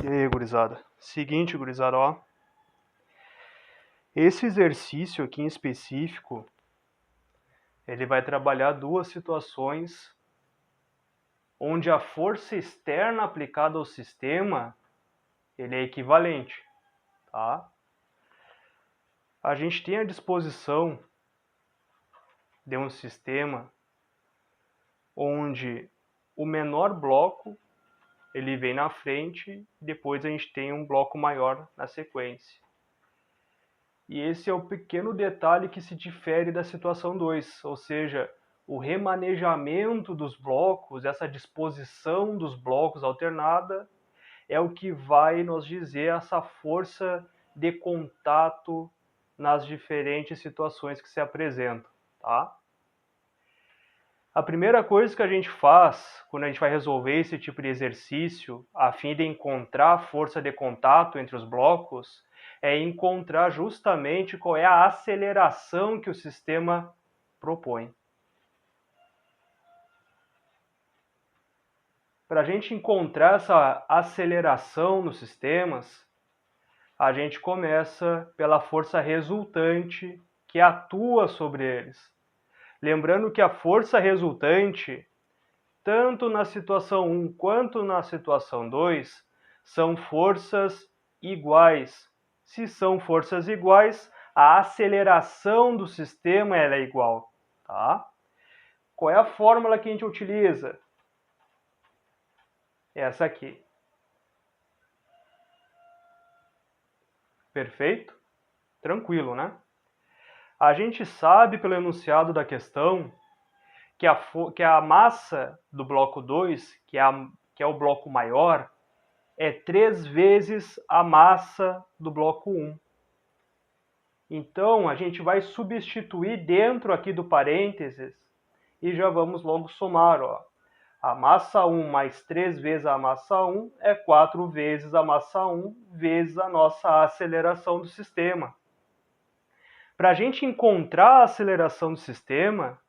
E aí, gurizada? Seguinte, gurizada, ó. Esse exercício aqui em específico, ele vai trabalhar duas situações onde a força externa aplicada ao sistema, ele é equivalente, tá? A gente tem à disposição de um sistema onde o menor bloco, ele vem na frente, depois a gente tem um bloco maior na sequência. E esse é o pequeno detalhe que se difere da situação 2, ou seja, o remanejamento dos blocos, essa disposição dos blocos alternada, é o que vai nos dizer essa força de contato nas diferentes situações que se apresentam, tá? A primeira coisa que a gente faz quando a gente vai resolver esse tipo de exercício, a fim de encontrar a força de contato entre os blocos, é encontrar justamente qual é a aceleração que o sistema propõe. Para a gente encontrar essa aceleração nos sistemas, a gente começa pela força resultante que atua sobre eles. Lembrando que a força resultante, tanto na situação 1 quanto na situação 2, são forças iguais. Se são forças iguais, a aceleração do sistema ela é igual, tá? Qual é a fórmula que a gente utiliza? Essa aqui. Perfeito? Tranquilo, né? A gente sabe pelo enunciado da questão que a massa do bloco 2, que é o bloco maior, é 3 vezes a massa do bloco 1. Então, a gente vai substituir dentro aqui do parênteses e já vamos logo somar, ó. A massa 1 mais 3 vezes a massa 1 é 4 vezes a massa 1 vezes a nossa aceleração do sistema. Para a gente encontrar a aceleração do sistema,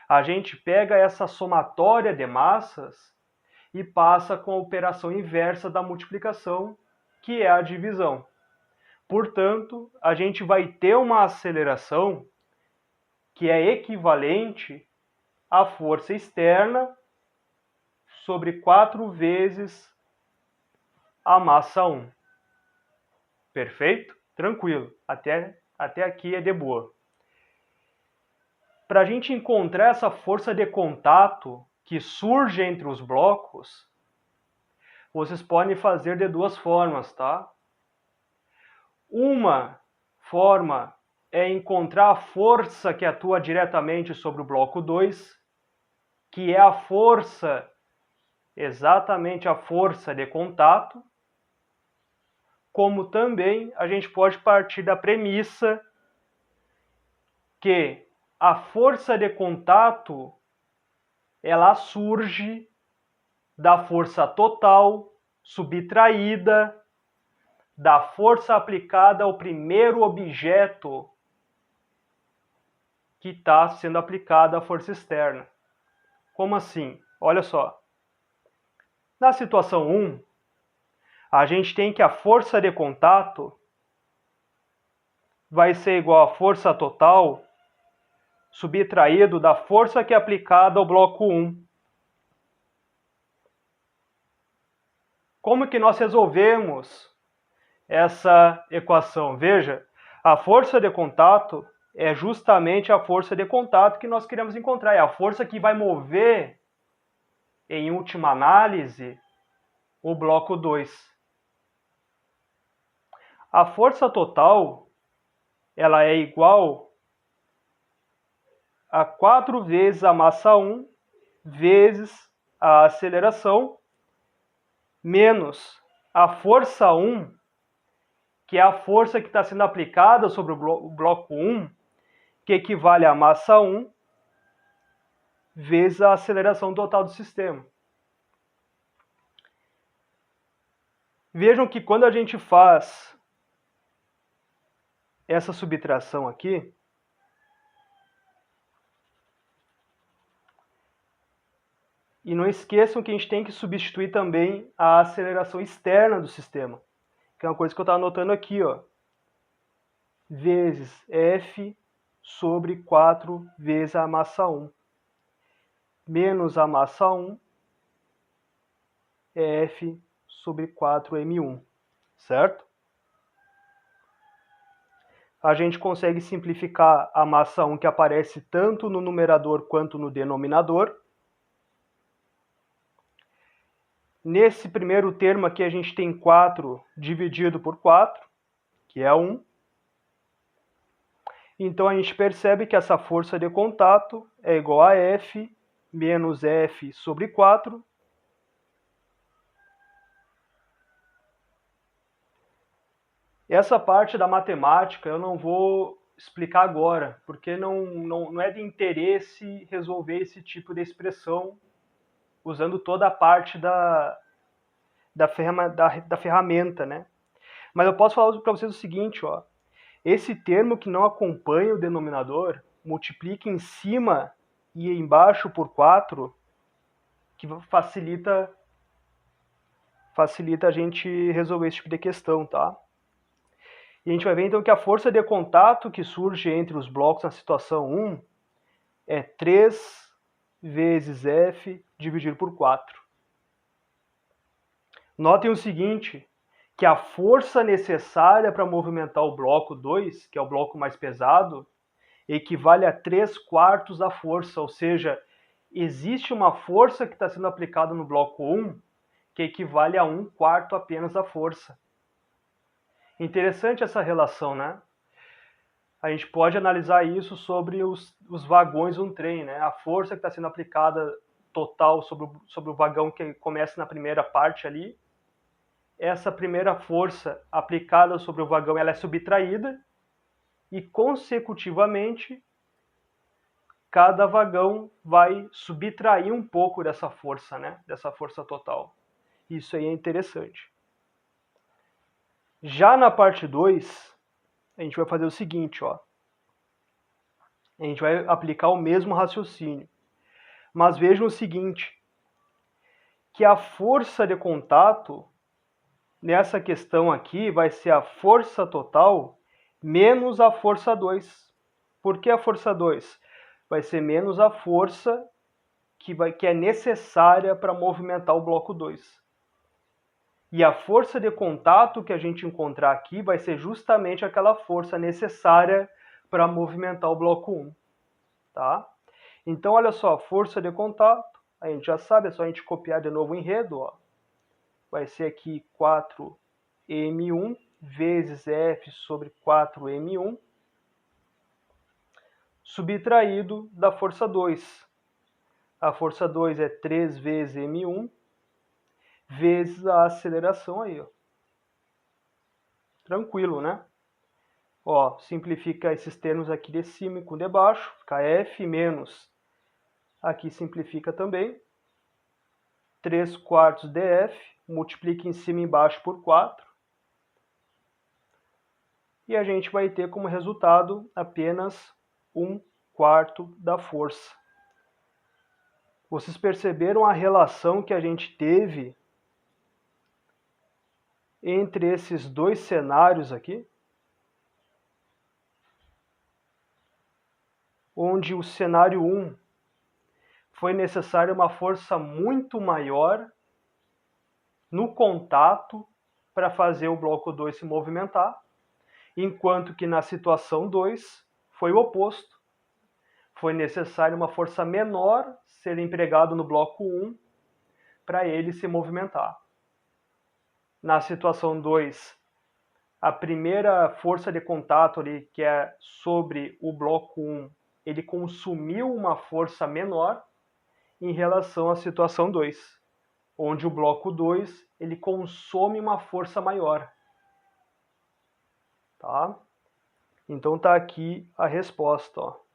a gente pega essa somatória de massas e passa com a operação inversa da multiplicação, que é a divisão. Portanto, a gente vai ter uma aceleração que é equivalente à força externa sobre 4 vezes a massa 1. Perfeito? Tranquilo. Até aqui é de boa. Para a gente encontrar essa força de contato que surge entre os blocos, vocês podem fazer de duas formas, tá? Uma forma é encontrar a força que atua diretamente sobre o bloco 2, que é a força, exatamente a força de contato, como também a gente pode partir da premissa que a força de contato ela surge da força total subtraída da força aplicada ao primeiro objeto que está sendo aplicada a força externa. Como assim? Olha só. Na situação 1, a gente tem que a força de contato vai ser igual à força total subtraído da força que é aplicada ao bloco 1. Como que nós resolvemos essa equação? Veja, a força de contato é justamente a força de contato que nós queremos encontrar. É a força que vai mover, em última análise, o bloco 2. A força total ela é igual a 4 vezes a massa 1 vezes a aceleração menos a força 1, que é a força que está sendo aplicada sobre o bloco 1, que equivale à massa 1 vezes a aceleração total do sistema. Vejam que quando a gente faz essa subtração aqui, E não esqueçam que a gente tem que substituir também a aceleração externa do sistema, que é uma coisa que eu estava anotando aqui, ó, vezes F sobre 4 vezes a massa 1, menos a massa 1 é F sobre 4m1, certo? A gente consegue simplificar a massa 1 que aparece tanto no numerador quanto no denominador. Nesse primeiro termo aqui a gente tem 4 dividido por 4, que é 1. Então a gente percebe que essa força de contato é igual a F menos F sobre 4. Essa parte da matemática eu não vou explicar agora, porque não é de interesse resolver esse tipo de expressão usando toda a parte da ferramenta, né? Mas eu posso falar para vocês o seguinte, ó. Esse termo que não acompanha o denominador, multiplica em cima e embaixo por 4, que facilita a gente resolver esse tipo de questão, tá? E a gente vai ver então que a força de contato que surge entre os blocos na situação 1 é 3 vezes F dividido por 4. Notem o seguinte, que a força necessária para movimentar o bloco 2, que é o bloco mais pesado, equivale a 3/4 da força, ou seja, existe uma força que está sendo aplicada no bloco 1 que equivale a 1/4 apenas da força. Interessante essa relação, né? A gente pode analisar isso sobre os vagões de um trem, né? A força que está sendo aplicada total sobre o vagão que começa na primeira parte ali, essa primeira força aplicada sobre o vagão ela é subtraída e, consecutivamente, cada vagão vai subtrair um pouco dessa força, né? Dessa força total. Isso aí é interessante. Já na parte 2, a gente vai fazer o seguinte, ó. A gente vai aplicar o mesmo raciocínio. Mas vejam o seguinte, que a força de contato nessa questão aqui vai ser a força total menos a força 2. Por que a força 2? Vai ser menos a força que é necessária para movimentar o bloco 2. E a força de contato que a gente encontrar aqui vai ser justamente aquela força necessária para movimentar o bloco 1. Tá? Então, olha só, força de contato, a gente já sabe, é só a gente copiar de novo o enredo. Ó. Vai ser aqui 4m1 vezes F sobre 4m1, subtraído da força 2. A força 2 é 3 vezes m1, vezes a aceleração aí, ó. Tranquilo, né? Ó, simplifica esses termos aqui de cima com de baixo, fica F menos, aqui simplifica também, 3/4 de F, multiplica em cima e embaixo por 4, e a gente vai ter como resultado apenas 1/4 da força. Vocês perceberam a relação que a gente teve entre esses dois cenários aqui? Onde o cenário 1 foi necessária uma força muito maior no contato para fazer o bloco 2 se movimentar, enquanto que na situação 2 foi o oposto. Foi necessária uma força menor ser empregada no bloco 1 para ele se movimentar. Na situação 2, a primeira força de contato ali, que é sobre o bloco 1, ele consumiu uma força menor em relação à situação 2, onde o bloco 2 ele consome uma força maior. Tá? Então tá aqui a resposta, ó.